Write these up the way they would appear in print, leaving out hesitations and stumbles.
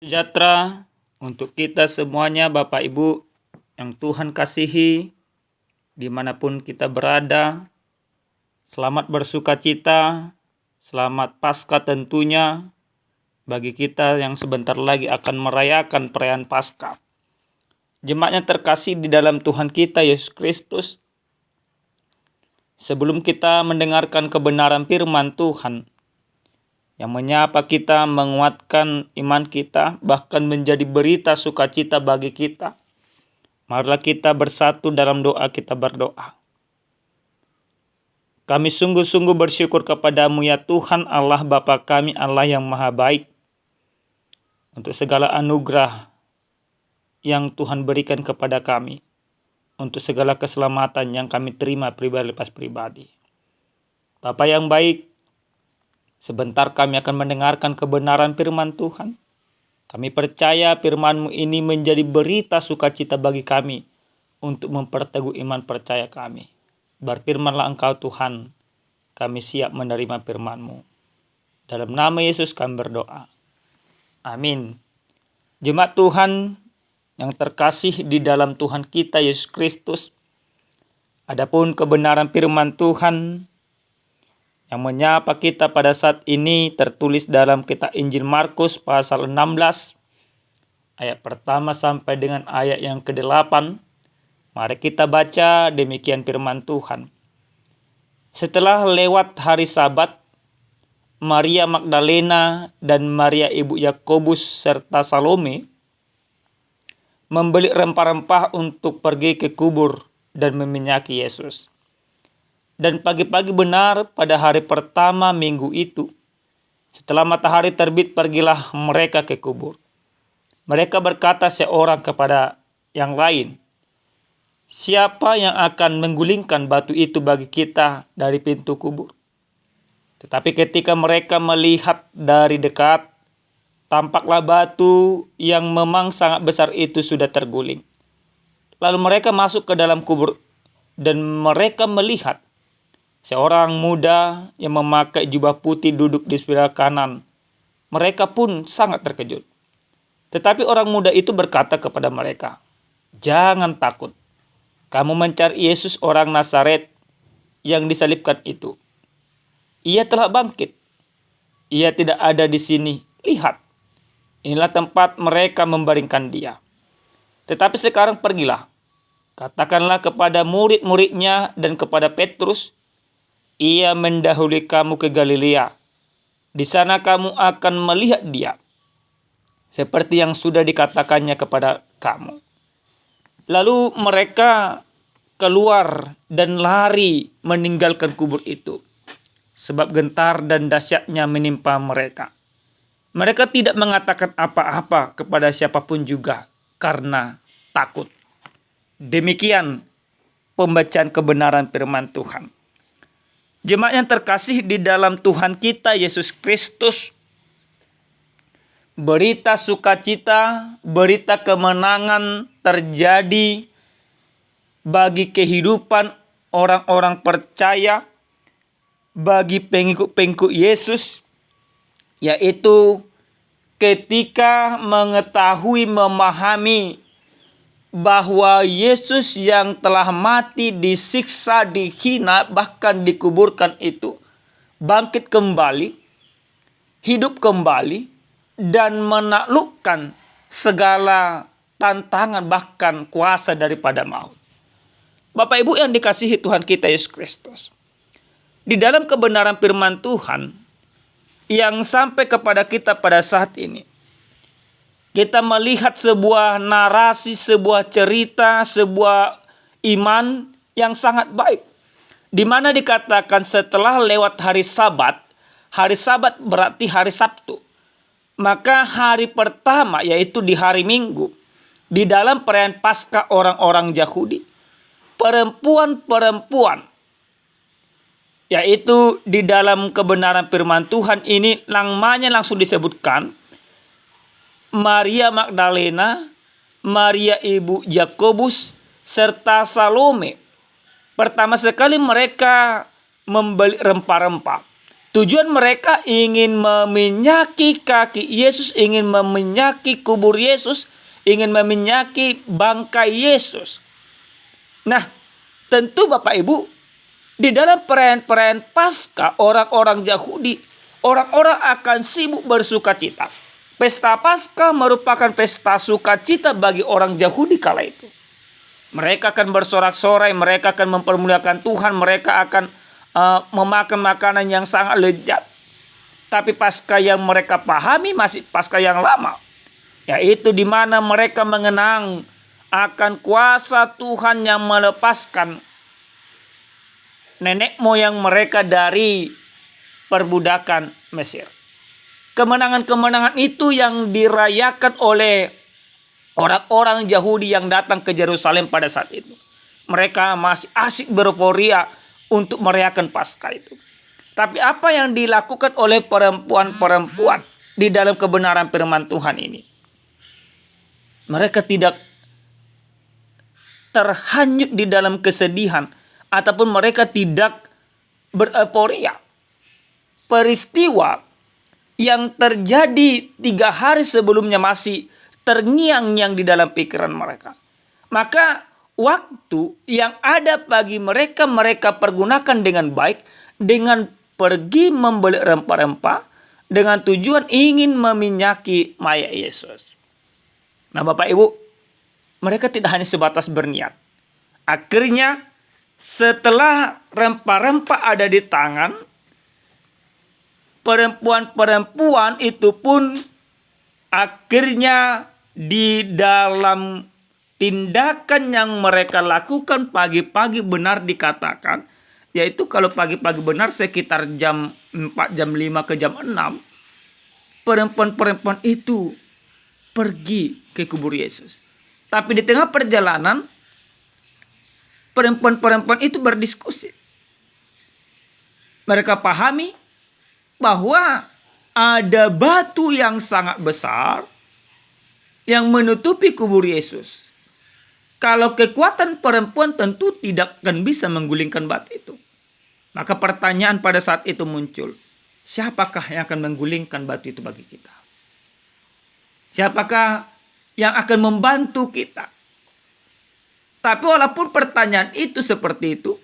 Sejahtera untuk kita semuanya, Bapak Ibu yang Tuhan kasihi, dimanapun kita berada. Selamat bersuka cita, selamat Paskah tentunya bagi kita yang sebentar lagi akan merayakan perayaan Paskah. Jemaat yang terkasih di dalam Tuhan kita Yesus Kristus, sebelum kita mendengarkan kebenaran firman Tuhan yang menyapa kita, menguatkan iman kita, bahkan menjadi berita sukacita bagi kita, marilah kita bersatu dalam doa. Kita berdoa. Kami sungguh-sungguh bersyukur kepadamu ya Tuhan Allah Bapa kami, Allah yang maha baik, untuk segala anugerah yang Tuhan berikan kepada kami, untuk segala keselamatan yang kami terima pribadi lepas pribadi. Bapa yang baik, sebentar kami akan mendengarkan kebenaran firman Tuhan. Kami percaya firman-Mu ini menjadi berita sukacita bagi kami untuk memperteguh iman percaya kami. Berfirmanlah Engkau Tuhan, kami siap menerima firman-Mu. Dalam nama Yesus kami berdoa. Amin. Jemaat Tuhan yang terkasih di dalam Tuhan kita Yesus Kristus, adapun kebenaran firman Tuhan yang menyapa kita pada saat ini tertulis dalam kitab Injil Markus pasal 16 ayat pertama sampai dengan ayat yang ke-8. Mari kita baca demikian firman Tuhan. Setelah lewat hari Sabat, Maria Magdalena dan Maria ibu Yakobus serta Salome membeli rempah-rempah untuk pergi ke kubur dan meminyaki Yesus. Dan pagi-pagi benar pada hari pertama minggu itu, setelah matahari terbit, pergilah mereka ke kubur. Mereka berkata seorang kepada yang lain, "Siapa yang akan menggulingkan batu itu bagi kita dari pintu kubur?" Tetapi ketika mereka melihat dari dekat, tampaklah batu yang memang sangat besar itu sudah terguling. Lalu mereka masuk ke dalam kubur dan mereka melihat seorang muda yang memakai jubah putih duduk di sebelah kanan. Mereka pun sangat terkejut. Tetapi orang muda itu berkata kepada mereka, "Jangan takut. Kamu mencari Yesus orang Nazaret yang disalibkan itu. Ia telah bangkit. Ia tidak ada di sini. Lihat, inilah tempat mereka membaringkan dia. Tetapi sekarang pergilah. Katakanlah kepada murid-muridnya dan kepada Petrus, ia mendahului kamu ke Galilea. Di sana kamu akan melihat dia, seperti yang sudah dikatakannya kepada kamu." Lalu mereka keluar dan lari meninggalkan kubur itu, sebab gentar dan dahsyatnya menimpa mereka. Mereka tidak mengatakan apa-apa kepada siapapun juga karena takut. Demikian pembacaan kebenaran firman Tuhan. Jemaat yang terkasih di dalam Tuhan kita Yesus Kristus, berita sukacita, berita kemenangan terjadi bagi kehidupan orang-orang percaya, bagi pengikut-pengikut Yesus, yaitu ketika mengetahui, memahami bahwa Yesus yang telah mati, disiksa, dihina, bahkan dikuburkan itu bangkit kembali, hidup kembali, dan menaklukkan segala tantangan bahkan kuasa daripada maut. Bapak Ibu yang dikasihi Tuhan kita Yesus Kristus, di dalam kebenaran firman Tuhan yang sampai kepada kita pada saat ini, kita melihat sebuah narasi, sebuah cerita, sebuah iman yang sangat baik. Di mana dikatakan setelah lewat hari Sabat berarti hari Sabtu. Maka hari pertama yaitu di hari Minggu, di dalam perayaan Paskah orang-orang Yahudi, perempuan-perempuan, yaitu di dalam kebenaran firman Tuhan ini namanya langsung disebutkan, Maria Magdalena, Maria ibu Yakobus, serta Salome. Pertama sekali mereka membeli rempah-rempah. Tujuan mereka ingin meminyaki kaki Yesus, ingin meminyaki kubur Yesus, ingin meminyaki bangkai Yesus. Nah, tentu Bapak Ibu, di dalam perayaan-perayaan Paskah, orang-orang Yahudi, orang-orang akan sibuk bersuka cita. Pesta Paskah merupakan pesta sukacita bagi orang Yahudi kala itu. Mereka akan bersorak-sorai, mereka akan mempermuliakan Tuhan, mereka akan memakan makanan yang sangat lezat. Tapi Paskah yang mereka pahami masih Paskah yang lama, yaitu di mana mereka mengenang akan kuasa Tuhan yang melepaskan nenek moyang mereka dari perbudakan Mesir. Kemenangan-kemenangan itu yang dirayakan oleh orang-orang Yahudi yang datang ke Yerusalem pada saat itu. Mereka masih asik bereuforia untuk merayakan Paskah itu. Tapi apa yang dilakukan oleh perempuan-perempuan di dalam kebenaran firman Tuhan ini? Mereka tidak terhanyut di dalam kesedihan ataupun mereka tidak bereuforia. Peristiwa yang terjadi 3 hari sebelumnya masih terngiang-ngiang di dalam pikiran mereka. Maka waktu yang ada bagi mereka, mereka pergunakan dengan baik dengan pergi membeli rempah-rempah dengan tujuan ingin meminyaki mayat Yesus. Nah Bapak Ibu, mereka tidak hanya sebatas berniat. Akhirnya setelah rempah-rempah ada di tangan, perempuan-perempuan itu pun akhirnya di dalam tindakan yang mereka lakukan pagi-pagi benar dikatakan, yaitu kalau pagi-pagi benar sekitar jam 4, jam 5 ke jam 6, perempuan-perempuan itu pergi ke kubur Yesus. Tapi di tengah perjalanan, perempuan-perempuan itu berdiskusi. Mereka pahami bahwa ada batu yang sangat besar yang menutupi kubur Yesus. Kalau kekuatan perempuan tentu tidak akan bisa menggulingkan batu itu. Maka pertanyaan pada saat itu muncul. Siapakah yang akan menggulingkan batu itu bagi kita? Siapakah yang akan membantu kita? Tapi walaupun pertanyaan itu seperti itu,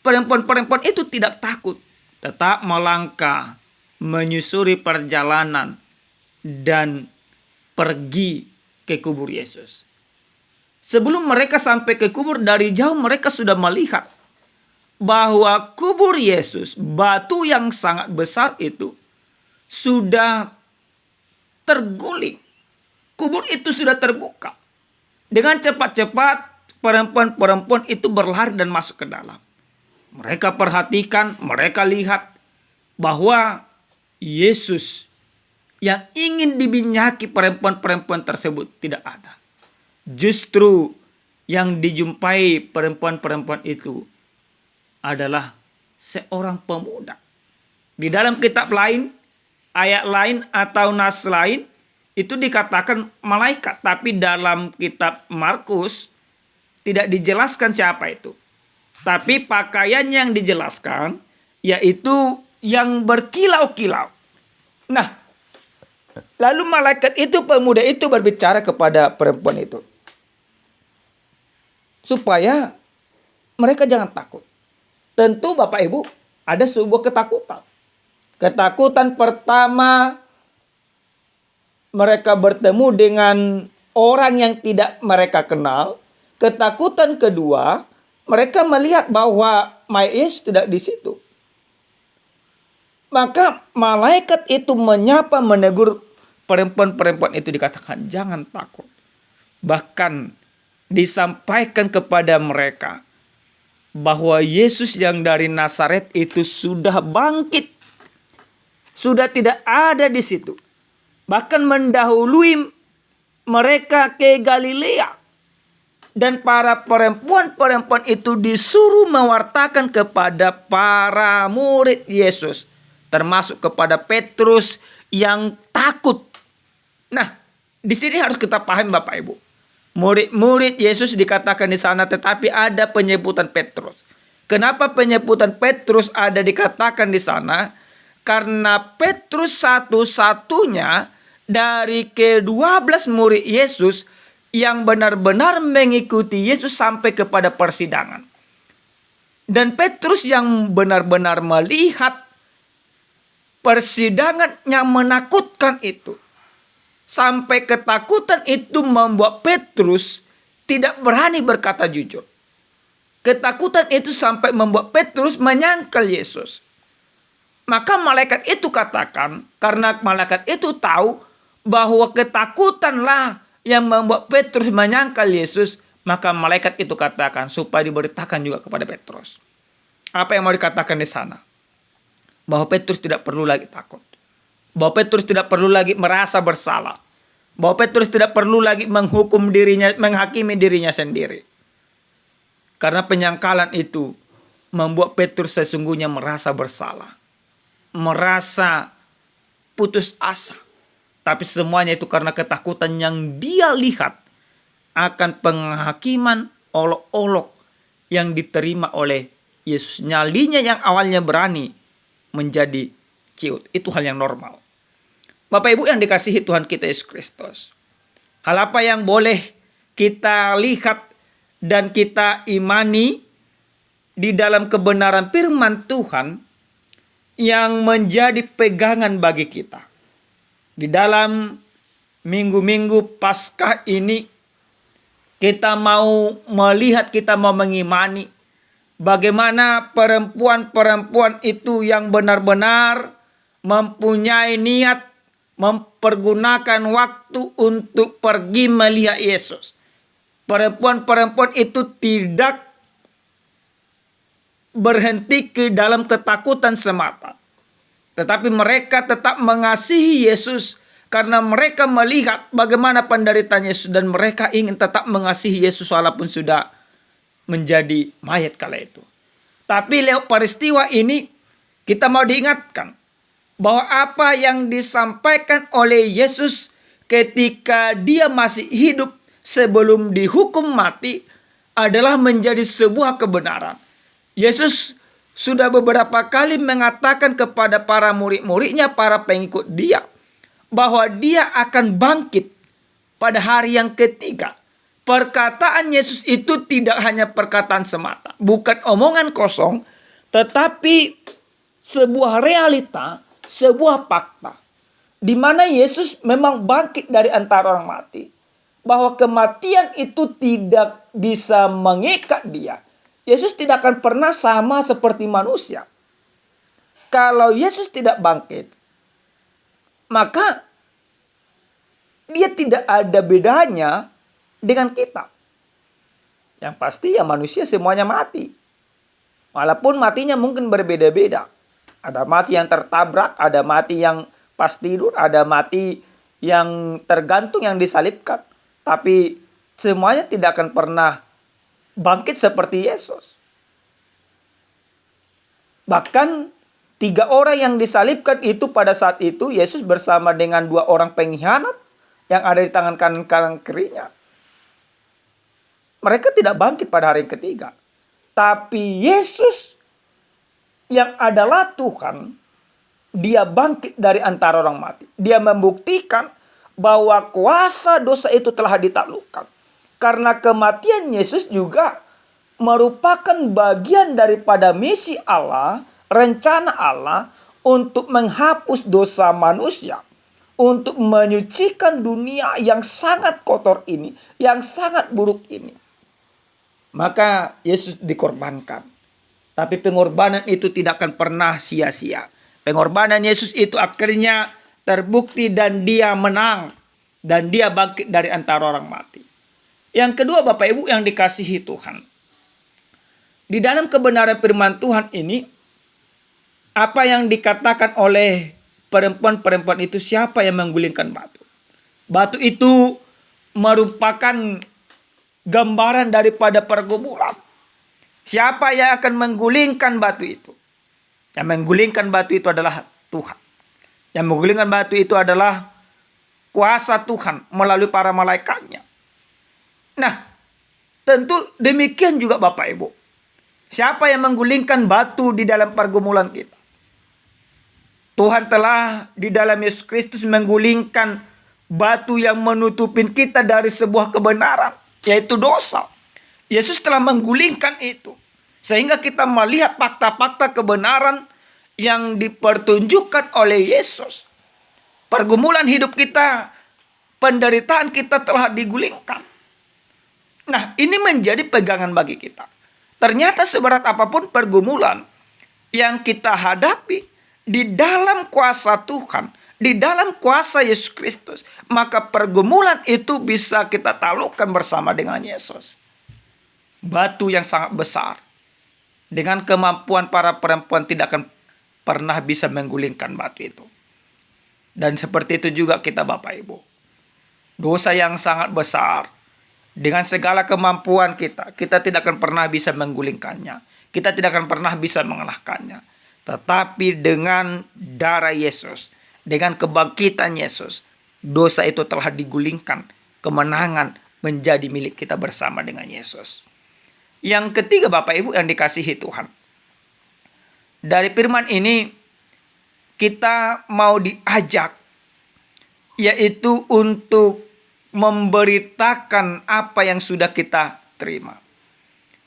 perempuan-perempuan itu tidak takut. Tetap melangkah, menyusuri perjalanan, dan pergi ke kubur Yesus. Sebelum mereka sampai ke kubur, dari jauh mereka sudah melihat bahwa kubur Yesus, batu yang sangat besar itu, sudah terguling. Kubur itu sudah terbuka. Dengan cepat-cepat perempuan-perempuan itu berlari dan masuk ke dalam. Mereka perhatikan, mereka lihat bahwa Yesus yang ingin diminyaki perempuan-perempuan tersebut tidak ada. Justru yang dijumpai perempuan-perempuan itu adalah seorang pemuda. Di dalam kitab lain, ayat lain atau nas lain, itu dikatakan malaikat. Tapi dalam kitab Markus tidak dijelaskan siapa itu. Tapi pakaian yang dijelaskan yaitu yang berkilau-kilau. Nah, lalu malaikat itu, pemuda itu berbicara kepada perempuan itu, supaya mereka jangan takut. Tentu Bapak Ibu ada sebuah ketakutan. Ketakutan pertama, mereka bertemu dengan orang yang tidak mereka kenal. Ketakutan kedua, mereka melihat bahwa mayat Yesus tidak di situ. Maka malaikat itu menyapa, menegur perempuan-perempuan itu, dikatakan jangan takut. Bahkan disampaikan kepada mereka bahwa Yesus yang dari Nazaret itu sudah bangkit. Sudah tidak ada di situ. Bahkan mendahului mereka ke Galilea. Dan para perempuan-perempuan itu disuruh mewartakan kepada para murid Yesus, termasuk kepada Petrus yang takut. Nah, di sini harus kita pahami Bapak Ibu. Murid-murid Yesus dikatakan di sana, tetapi ada penyebutan Petrus. Kenapa penyebutan Petrus ada dikatakan di sana? Karena Petrus satu-satunya dari ke-12 murid Yesus yang benar-benar mengikuti Yesus sampai kepada persidangan. Dan Petrus yang benar-benar melihat persidangan yang menakutkan itu. Sampai ketakutan itu membuat Petrus tidak berani berkata jujur. Ketakutan itu sampai membuat Petrus menyangkal Yesus. Maka malaikat itu katakan, karena malaikat itu tahu bahwa ketakutanlah yang membuat Petrus menyangkal Yesus, maka malaikat itu katakan supaya diberitakan juga kepada Petrus. Apa yang mau dikatakan di sana? Bahwa Petrus tidak perlu lagi takut. Bahwa Petrus tidak perlu lagi merasa bersalah. Bahwa Petrus tidak perlu lagi menghakimi dirinya sendiri. Karena penyangkalan itu membuat Petrus sesungguhnya merasa bersalah. Merasa putus asa. Tapi semuanya itu karena ketakutan yang dia lihat akan penghakiman olok-olok yang diterima oleh Yesus. Nyalinya yang awalnya berani menjadi ciut. Itu hal yang normal. Bapak Ibu yang dikasihi Tuhan kita Yesus Kristus. Hal apa yang boleh kita lihat dan kita imani di dalam kebenaran firman Tuhan yang menjadi pegangan bagi kita. Di dalam minggu-minggu Paskah ini kita mau melihat, kita mau mengimani bagaimana perempuan-perempuan itu yang benar-benar mempunyai niat mempergunakan waktu untuk pergi melihat Yesus. Perempuan-perempuan itu tidak berhenti ke dalam ketakutan semata. Tetapi mereka tetap mengasihi Yesus karena mereka melihat bagaimana penderitaan Yesus. Dan mereka ingin tetap mengasihi Yesus walaupun sudah menjadi mayat kala itu. Tapi lewat peristiwa ini kita mau diingatkan bahwa apa yang disampaikan oleh Yesus ketika dia masih hidup sebelum dihukum mati adalah menjadi sebuah kebenaran. Yesus sudah beberapa kali mengatakan kepada para murid-muridnya, para pengikut dia, bahwa dia akan bangkit pada hari yang ketiga. Perkataan Yesus itu tidak hanya perkataan semata, bukan omongan kosong, tetapi sebuah realita, sebuah fakta, di mana Yesus memang bangkit dari antara orang mati. Bahwa kematian itu tidak bisa mengikat dia. Yesus tidak akan pernah sama seperti manusia. Kalau Yesus tidak bangkit, maka dia tidak ada bedanya dengan kita. Yang pasti ya manusia semuanya mati. Walaupun matinya mungkin berbeda-beda. Ada mati yang tertabrak, ada mati yang pas tidur, ada mati yang tergantung, yang disalibkan. Tapi semuanya tidak akan pernah bangkit seperti Yesus. Bahkan 3 orang yang disalibkan itu pada saat itu Yesus bersama dengan 2 orang pengkhianat yang ada di tangan kanan kirinya. Mereka tidak bangkit pada hari ketiga. Tapi Yesus yang adalah Tuhan, dia bangkit dari antara orang mati. Dia membuktikan bahwa kuasa dosa itu telah ditaklukkan. Karena kematian Yesus juga merupakan bagian daripada misi Allah, rencana Allah untuk menghapus dosa manusia. Untuk menyucikan dunia yang sangat kotor ini, yang sangat buruk ini. Maka Yesus dikorbankan. Tapi pengorbanan itu tidak akan pernah sia-sia. Pengorbanan Yesus itu akhirnya terbukti dan dia menang. Dan dia bangkit dari antara orang mati. Yang kedua Bapak Ibu yang dikasihi Tuhan. Di dalam kebenaran firman Tuhan ini, apa yang dikatakan oleh perempuan-perempuan itu, siapa yang menggulingkan batu? Batu itu merupakan gambaran daripada pergumulan. Siapa yang akan menggulingkan batu itu? Yang menggulingkan batu itu adalah Tuhan. Yang menggulingkan batu itu adalah kuasa Tuhan melalui para malaikatnya. Nah, tentu demikian juga Bapak Ibu. Siapa yang menggulingkan batu di dalam pergumulan kita? Tuhan telah di dalam Yesus Kristus menggulingkan batu yang menutupin kita dari sebuah kebenaran, yaitu dosa. Yesus telah menggulingkan itu. Sehingga kita melihat fakta-fakta kebenaran yang dipertunjukkan oleh Yesus. Pergumulan hidup kita, penderitaan kita telah digulingkan. Nah, ini menjadi pegangan bagi kita. Ternyata seberat apapun pergumulan yang kita hadapi, di dalam kuasa Tuhan, di dalam kuasa Yesus Kristus, maka pergumulan itu bisa kita taklukkan bersama dengan Yesus. Batu yang sangat besar, dengan kemampuan para perempuan tidak akan pernah bisa menggulingkan batu itu. Dan seperti itu juga kita Bapak Ibu. Dosa yang sangat besar, dengan segala kemampuan kita tidak akan pernah bisa menggulingkannya. Kita tidak akan pernah bisa mengalahkannya. Tetapi dengan darah Yesus, dengan kebangkitan Yesus, dosa itu telah digulingkan. Kemenangan menjadi milik kita bersama dengan Yesus. Yang ketiga Bapak Ibu yang dikasihi Tuhan. Dari firman ini kita mau diajak, yaitu untuk memberitakan apa yang sudah kita terima.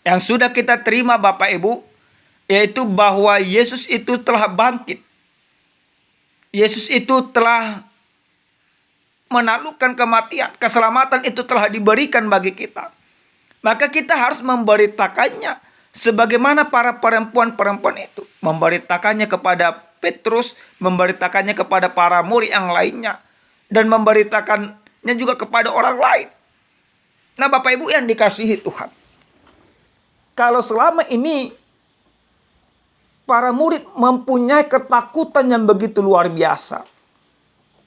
Yang sudah kita terima Bapak Ibu, yaitu bahwa Yesus itu telah bangkit. Yesus itu telah menaklukkan kematian. Keselamatan itu telah diberikan bagi kita. Maka kita harus memberitakannya. Sebagaimana para perempuan-perempuan itu memberitakannya kepada Petrus, memberitakannya kepada para murid yang lainnya, dan memberitakannya juga kepada orang lain. Nah Bapak Ibu yang dikasihi Tuhan, kalau selama ini para murid mempunyai ketakutan yang begitu luar biasa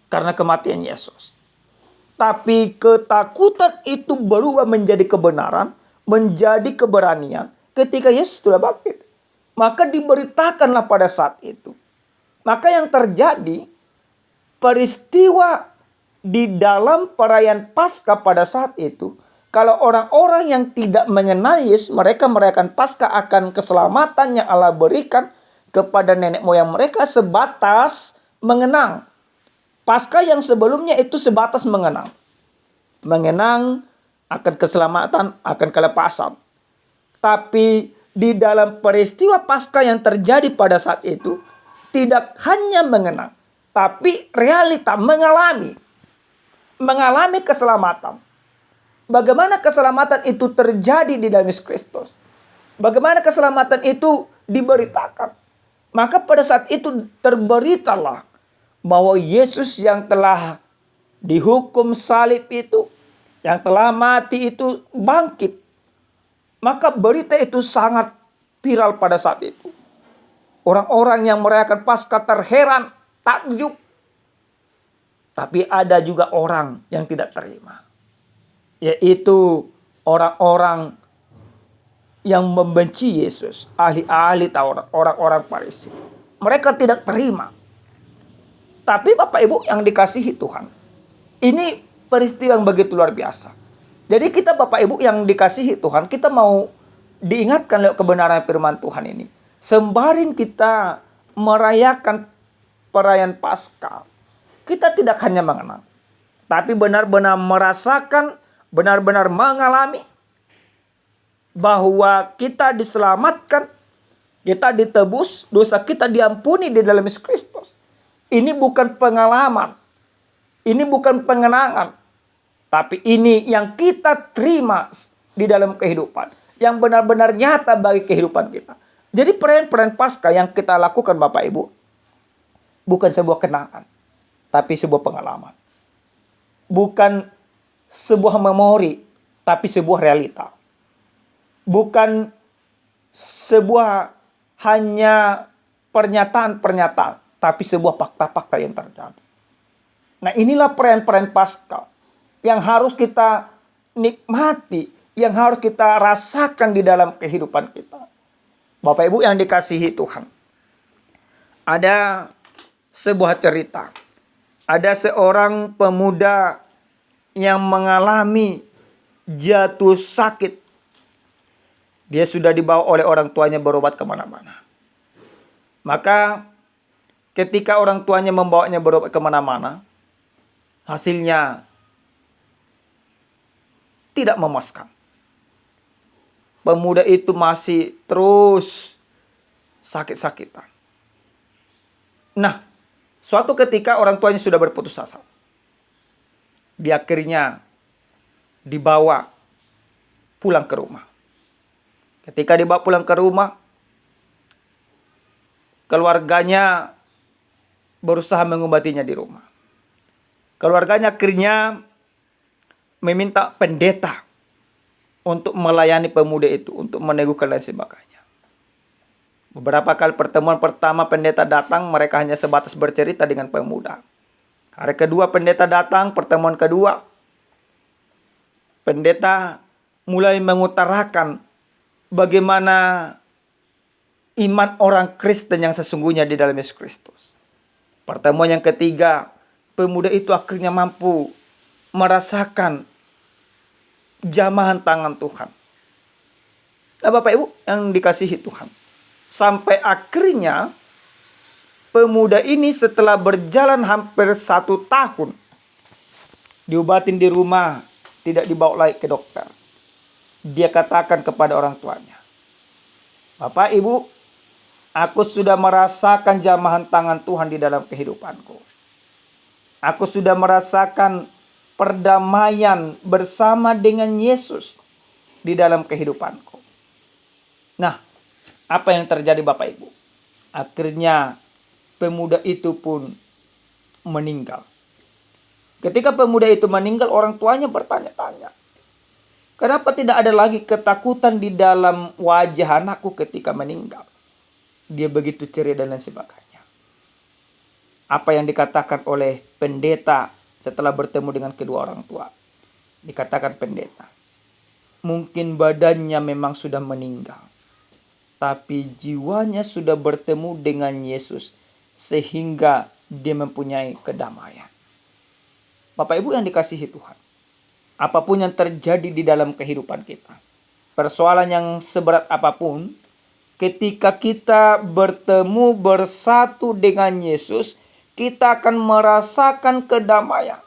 karena kematian Yesus, tapi ketakutan itu berubah menjadi kebenaran, menjadi keberanian ketika Yesus sudah bangkit. Maka diberitakanlah pada saat itu. Maka yang terjadi, peristiwa di dalam perayaan Paskah pada saat itu, kalau orang-orang yang tidak mengenal Yesus, mereka merayakan Paskah akan keselamatan yang Allah berikan kepada nenek moyang mereka sebatas mengenang. Paskah yang sebelumnya itu sebatas mengenang. Mengenang akan keselamatan, akan kelepasan. Tapi di dalam peristiwa Paskah yang terjadi pada saat itu, tidak hanya mengenang, tapi realita mengalami keselamatan. Bagaimana keselamatan itu terjadi di dalam Yesus Kristus? Bagaimana keselamatan itu diberitakan? Maka pada saat itu terberitalah bahwa Yesus yang telah dihukum salib itu, yang telah mati itu bangkit. Maka berita itu sangat viral pada saat itu. Orang-orang yang merayakan Paskah terheran, takjub. Tapi ada juga orang yang tidak terima, yaitu orang-orang yang membenci Yesus, ahli-ahli Taurat, orang-orang Farisi. Mereka tidak terima. Tapi Bapak Ibu yang dikasihi Tuhan, ini peristiwa yang begitu luar biasa. Jadi kita Bapak Ibu yang dikasihi Tuhan, kita mau diingatkan lewat kebenaran firman Tuhan ini. Sembari kita merayakan perayaan Paskah, kita tidak hanya mengenang, tapi benar-benar merasakan, benar-benar mengalami bahwa kita diselamatkan, kita ditebus, dosa kita diampuni di dalam Yesus Kristus. Ini bukan pengalaman, ini bukan pengenangan, tapi ini yang kita terima di dalam kehidupan, yang benar-benar nyata bagi kehidupan kita. Jadi perayaan Paskah yang kita lakukan Bapak Ibu, bukan sebuah kenangan, tapi sebuah pengalaman. Bukan sebuah memori, tapi sebuah realita. Bukan sebuah hanya pernyataan-pernyataan, tapi sebuah fakta-fakta yang terjadi. Nah inilah perayaan Paskah yang harus kita nikmati, yang harus kita rasakan di dalam kehidupan kita. Bapak Ibu yang dikasihi Tuhan, ada sebuah cerita. Ada seorang pemuda yang mengalami jatuh sakit Dia sudah dibawa oleh orang tuanya berobat kemana-mana. Maka ketika orang tuanya membawanya berobat kemana-mana, hasilnya tidak memuaskan. Pemuda itu masih terus sakit-sakitan. Nah, suatu ketika orang tuanya sudah berputus asa. Dia akhirnya dibawa pulang ke rumah. Ketika dibawa pulang ke rumah, keluarganya berusaha mengobatinya di rumah. Keluarganya akhirnya meminta pendeta untuk melayani pemuda itu, untuk meneguhkan dan sebagainya. Beberapa kali pertemuan pertama pendeta datang, mereka hanya sebatas bercerita dengan pemuda. Hari kedua pendeta datang, pertemuan kedua, pendeta mulai mengutarakan bagaimana iman orang Kristen yang sesungguhnya di dalam Yesus Kristus. Pertemuan yang ketiga, pemuda itu akhirnya mampu merasakan jamahan tangan Tuhan. Nah, Bapak Ibu yang dikasihi Tuhan, sampai akhirnya pemuda ini setelah berjalan hampir 1 tahun, diobatin di rumah, tidak dibawa lagi ke dokter. Dia katakan kepada orang tuanya, Bapak Ibu, aku sudah merasakan jamahan tangan Tuhan di dalam kehidupanku. Aku sudah merasakan perdamaian bersama dengan Yesus di dalam kehidupanku. Nah, apa yang terjadi Bapak Ibu? Akhirnya pemuda itu pun meninggal. Ketika pemuda itu meninggal, orang tuanya bertanya-tanya, kenapa tidak ada lagi ketakutan di dalam wajah anakku ketika meninggal? Dia begitu ceria dan lain sebagainya. Apa yang dikatakan oleh pendeta setelah bertemu dengan kedua orang tua? Dikatakan pendeta, mungkin badannya memang sudah meninggal, tapi jiwanya sudah bertemu dengan Yesus sehingga dia mempunyai kedamaian. Bapak Ibu yang dikasihi Tuhan, apapun yang terjadi di dalam kehidupan kita, persoalan yang seberat apapun, ketika kita bertemu bersatu dengan Yesus, kita akan merasakan kedamaian.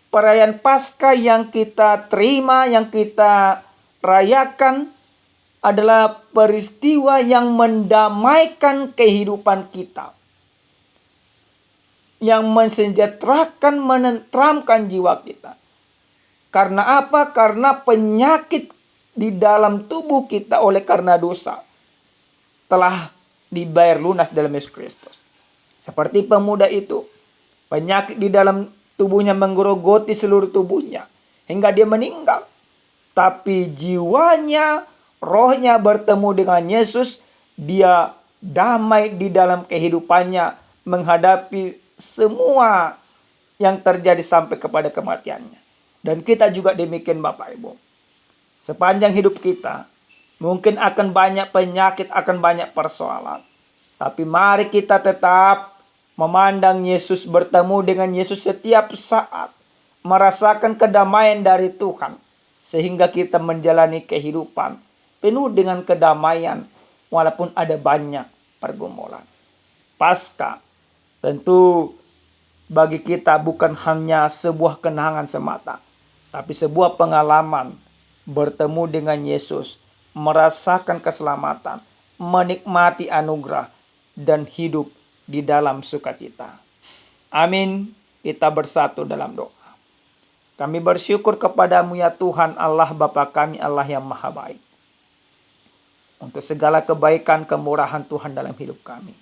Perayaan Paskah yang kita terima, yang kita rayakan adalah peristiwa yang mendamaikan kehidupan kita, yang mensejahterakan, menenteramkan jiwa kita. Karena apa? Karena penyakit di dalam tubuh kita oleh karena dosa telah dibayar lunas dalam Yesus Kristus. Seperti pemuda itu, penyakit di dalam tubuhnya menggerogoti seluruh tubuhnya hingga dia meninggal. Tapi jiwanya, rohnya bertemu dengan Yesus, dia damai di dalam kehidupannya menghadapi semua yang terjadi sampai kepada kematiannya. Dan kita juga demikian Bapak Ibu. Sepanjang hidup kita, mungkin akan banyak penyakit, akan banyak persoalan. Tapi mari kita tetap memandang Yesus, bertemu dengan Yesus setiap saat, merasakan kedamaian dari Tuhan, sehingga kita menjalani kehidupan penuh dengan kedamaian walaupun ada banyak pergumulan. Paskah tentu bagi kita bukan hanya sebuah kenangan semata, tapi sebuah pengalaman bertemu dengan Yesus, merasakan keselamatan, menikmati anugerah, dan hidup di dalam sukacita. Amin. Kita bersatu dalam doa. Kami bersyukur kepadamu ya Tuhan Allah Bapa kami, Allah yang maha baik, untuk segala kebaikan kemurahan Tuhan dalam hidup kami.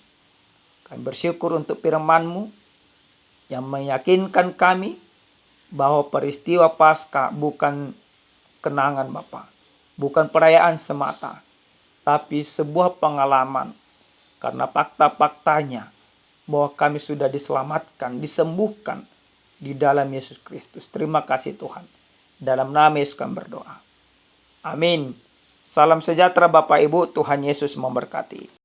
Kami bersyukur untuk firman-Mu yang meyakinkan kami bahwa peristiwa Paskah bukan kenangan Bapa, bukan perayaan semata, tapi sebuah pengalaman. Karena fakta-faktanya bahwa kami sudah diselamatkan, disembuhkan di dalam Yesus Kristus. Terima kasih Tuhan. Dalam nama Yesus kami berdoa. Amin. Salam sejahtera Bapak Ibu, Tuhan Yesus memberkati.